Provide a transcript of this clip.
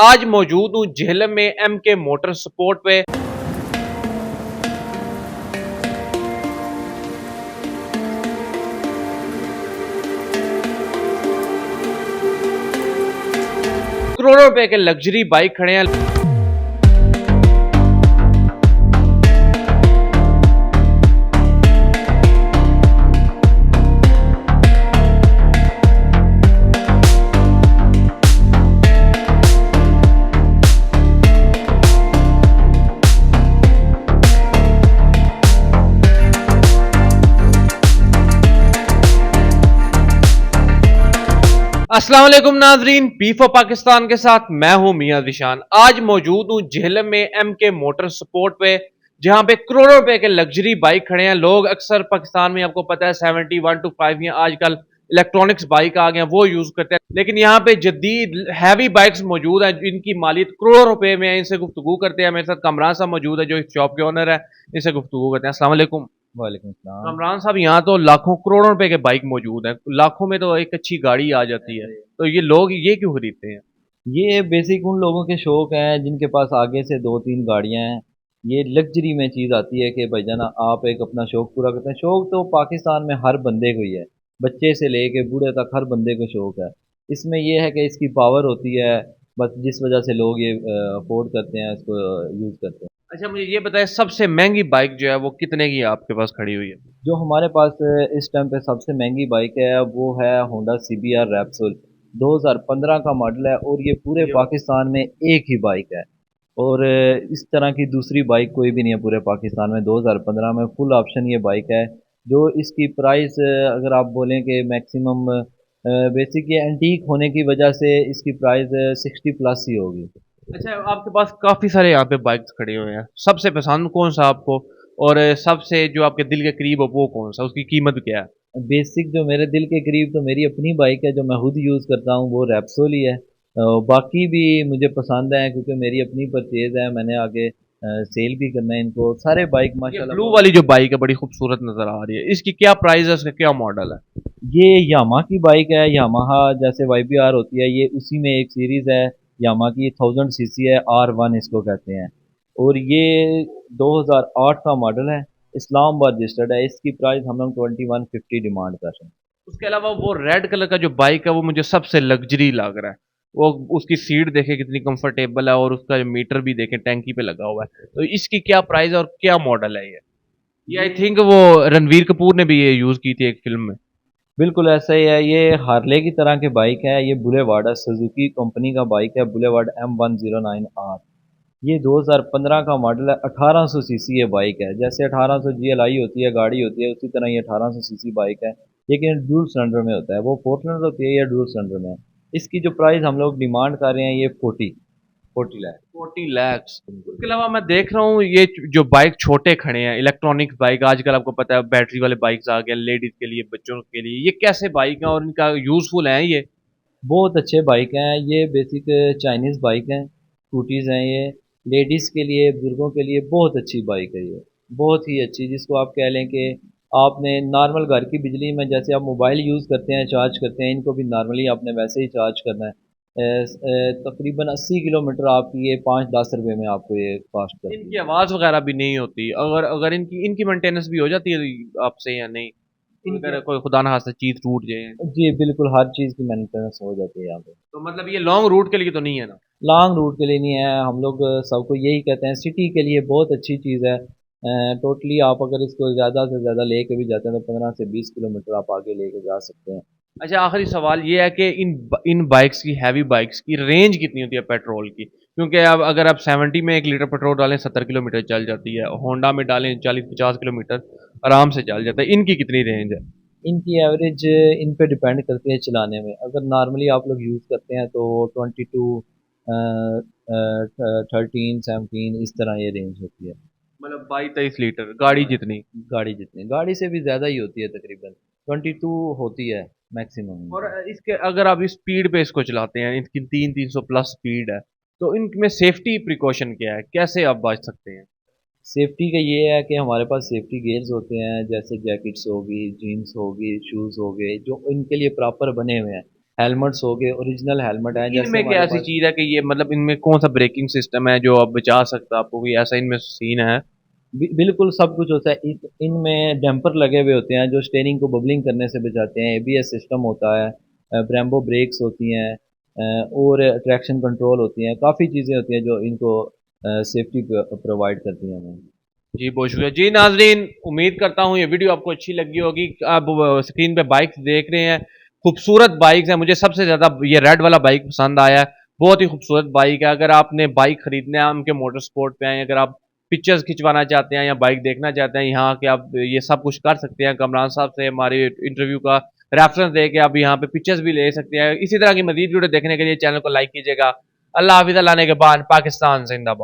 आज मौजूद हूँ झेलम में MK मोटर स्पोर्ट पे। करोड़ों रुपए के लग्जरी बाइक खड़े हैं। अस्सलाम वालेकुम नाजरीन, पी फॉर पाकिस्तान के साथ मैं हूं मियां दिशान। आज मौजूद हूं झेलम में MK मोटर स्पोर्ट पे, जहां पे करोड़ों रुपए के लग्जरी बाइक खड़े हैं। लोग अक्सर पाकिस्तान में आपको पता है 71 to 5 या आजकल इलेक्ट्रॉनिक्स बाइक आ गए हैं, वो यूज करते हैं। लेकिन यहाँ पे जदीद हैवी बाइक्स मौजूद हैं जिनकी मालियत करोड़ों रुपए में है। इनसे गुफ्तगू करते हैं। मेरे साथ कमरान साहब मौजूद है जो इस शॉप के ओनर है। इनसे गुफ्तगू करते हैं। अस्सलाम वालेकुम। वालेकुम सलाम। कमरान साहब, यहाँ तो लाखों करोड़ों रुपए के बाइक मौजूद हैं। लाखों में तो एक अच्छी गाड़ी आ जाती है, तो ये लोग ये क्यों खरीदते हैं? ये बेसिक उन लोगों के शौक हैं जिनके पास आगे से 2-3 गाड़ियां हैं। ये लग्जरी में चीज़ आती है कि भाईजान आप एक अपना शौक पूरा करते हैं। शौक तो पाकिस्तान में हर बंदे को ही है, बच्चे से लेके बूढ़े तक हर बंदे को शौक है। इसमें यह है कि इसकी पावर होती है, बस जिस वजह से लोग ये अफोर्ड करते हैं, इसको यूज़ करते हैं। अच्छा, मुझे ये बताएं, सबसे महंगी बाइक जो है वो कितने की आपके पास खड़ी हुई है? जो हमारे पास इस टाइम पे सबसे महंगी बाइक है वो है होंडा CBR रैप्सोल। 2015 का मॉडल है और ये पूरे पाकिस्तान में एक ही बाइक है। और इस तरह की दूसरी बाइक कोई भी नहीं है पूरे पाकिस्तान में। 2015 में फुल ऑप्शन ये बाइक है। जो इसकी प्राइस अगर आप बोलें कि मैक्सिमम बेसिक ये एंटीक होने की वजह से इसकी प्राइस 60 प्लस ही होगी। अच्छा, आपके पास काफी सारे यहाँ पे बाइक्स खड़े हुए हैं, सबसे पसंद कौन सा आपको? और सबसे जो आपके दिल के करीब हो वो कौन सा, उसकी कीमत क्या है? बेसिक जो मेरे दिल के करीब तो मेरी अपनी बाइक है जो मैं खुद यूज़ करता हूँ, वो रैप्सोल ही है। बाकी भी मुझे पसंद है क्योंकि मेरी अपनी परचेज़ है, मैंने आगे सेल भी करना है इनको। सारे बाइक ये माशाल्लाह ब्लू वाली जो बाइक है बड़ी खूबसूरत नजर आ रही है, इसकी क्या प्राइस है, इसका क्या मॉडल है? ये यामा की बाइक है। यामाहा जैसे YBR होती है, ये उसी में एक सीरीज़ है। यामा की 1000 cc है, R1 इसको कहते हैं। और ये 2008 का मॉडल है, इस्लामाबाद रजिस्टर्ड है। इसकी प्राइस हम लोग 2150 डिमांड कर रहे हैं। उसके अलावा वो रेड कलर का जो बाइक है वो मुझे सबसे लग्जरी लग रहा है। वो उसकी सीट देखे कितनी कंफर्टेबल है, और उसका मीटर भी देखे टैंकी पे लगा हुआ है। तो इसकी क्या प्राइस है और क्या मॉडल है ये आई थिंक वो रणवीर कपूर ने भी ये यूज की थी एक फिल्म में। बिल्कुल ऐसा ही है। ये हार्ले की तरह की बाइक है। ये बुलेवार्ड है, सुजुकी कंपनी का बाइक है, बुलेवार्ड M109R। ये 2015 का मॉडल है। 1800 cc ये बाइक है। जैसे 1800 GLI होती है, गाड़ी होती है, उसी तरह ये 1800 cc बाइक है। लेकिन डुअल सिलेंडर में होता है। वो 4 सिलेंडर होती है, ये डुअल सिलेंडर में है। इसकी जो प्राइस हम लोग डिमांड कर रहे हैं, ये 40 लाख। 40 लैक्स। उसके अलावा मैं देख रहा हूँ ये जो बाइक छोटे खड़े हैं, इलेक्ट्रॉनिक्स बाइक, आजकल आपको पता है बैटरी वाले बाइक्स आ गए, लेडीज के लिए, बच्चों के लिए, ये कैसे बाइक है और इनका यूजफुल है ये? बहुत अच्छे बाइक हैं ये। बेसिक चाइनीज़ बाइक हैं, स्कूटीज़ हैं ये। लेडीज़ के लिए, बुजुर्गों के लिए बहुत अच्छी बाइक है ये। बहुत ही अच्छी, जिसको आप कह लें कि आपने नॉर्मल घर की बिजली में जैसे आप मोबाइल यूज़ करते हैं, चार्ज करते हैं, इनको भी नॉर्मली आपने वैसे ही चार्ज करना है। तकरीबन 80 किलोमीटर आपकी ये 5-10 रुपये में आपको ये फास्ट करती इनकी है। आवाज वगैरह भी नहीं होती? अगर अगर इनकी इनकी मेंटेनेंस भी हो जाती है आपसे या नहीं? इनकी अगर कोई खुदा ना खास्ता चीज टूट जाए जी बिल्कुल, हर चीज़ की मेंटेनेंस हो जाती है यहाँ पे। तो मतलब ये लॉन्ग रूट के लिए तो नहीं है ना? लॉन्ग रूट के लिए नहीं है। हम लोग सबको यही कहते हैं, सिटी के लिए बहुत अच्छी चीज़ है। टोटली आप अगर इसको ज़्यादा से ज़्यादा लेके भी जाते हैं तो 15 से 20 किलोमीटर आप आगे लेके जा सकते हैं। अच्छा, आखिरी सवाल ये है कि इन बाइक्स की, हैवी बाइक्स की रेंज कितनी होती है पेट्रोल की? क्योंकि अब अगर आप 70 में 1 लीटर पेट्रोल डालें 70 किलोमीटर चल जाती है, होंडा में डालें 40-50 किलोमीटर आराम से चल जाता है। इनकी कितनी रेंज है? इनकी एवरेज इन पे डिपेंड करती है चलाने में। अगर नॉर्मली आप लोग यूज़ करते हैं तो 22, 13, 17 इस तरह ये रेंज होती है। मतलब 22-23 लीटर गाड़ी जितनी? गाड़ी जितनी, गाड़ी से भी ज़्यादा ही होती है, तकरीबन 22 होती है मैक्सिमम और इनकी। इसके अगर आप इस स्पीड पे इसको चलाते हैं, इनकी 300 प्लस स्पीड है, तो इनमें सेफ्टी प्रिकॉशन क्या है, कैसे आप बच सकते हैं? सेफ्टी का ये है कि हमारे पास सेफ्टी गेयर्स होते हैं, जैसे जैकेट्स होगी, जीन्स होगी, शूज़ हो गए, जो इनके लिए प्रॉपर बने हुए हैं। हेलमेट्स हो गए, ओरिजिनल हेलमेट है जैसे इनमें क्या हमारे ऐसी पास। चीज है कि ये मतलब इनमें कौन सा ब्रेकिंग सिस्टम है जो अब बचा सकता है आपको, कोई ऐसा इनमें सीन है? बिल्कुल सब कुछ होता है। इनमें डैम्पर लगे हुए होते हैं जो स्टेयरिंग को बबलिंग करने से बचाते हैं, एबीएस सिस्टम होता है, ब्रेम्बो ब्रेक्स होती हैं, और ट्रैक्शन कंट्रोल होती हैं, काफ़ी चीज़ें होती हैं जो इनको सेफ्टी प्रोवाइड करती हैं हमें। जी बहुत शुक्रिया जी नाजरीन, उम्मीद करता हूँ ये वीडियो आपको अच्छी लगी होगी। आप स्क्रीन पे बाइक्स देख रहे हैं, खूबसूरत बाइक्स हैं। मुझे सबसे ज़्यादा ये रेड वाला बाइक पसंद आया है, बहुत ही खूबसूरत बाइक है। अगर आपने बाइक खरीदना है, उनके मोटर स्पोर्ट पे आए, अगर आप पिक्चर्स खिंचवाना चाहते हैं या बाइक देखना चाहते हैं यहाँ के, आप ये सब कुछ कर सकते हैं। कमरान साहब से हमारे इंटरव्यू का रेफरेंस दे के आप यहाँ पे पिक्चर्स भी ले सकते हैं। इसी तरह की मजीद वीडियो देखने के लिए चैनल को लाइक कीजिएगा। अल्लाह हाफिज़, अल्लाह ने के बाद पाकिस्तान जिंदाबाद।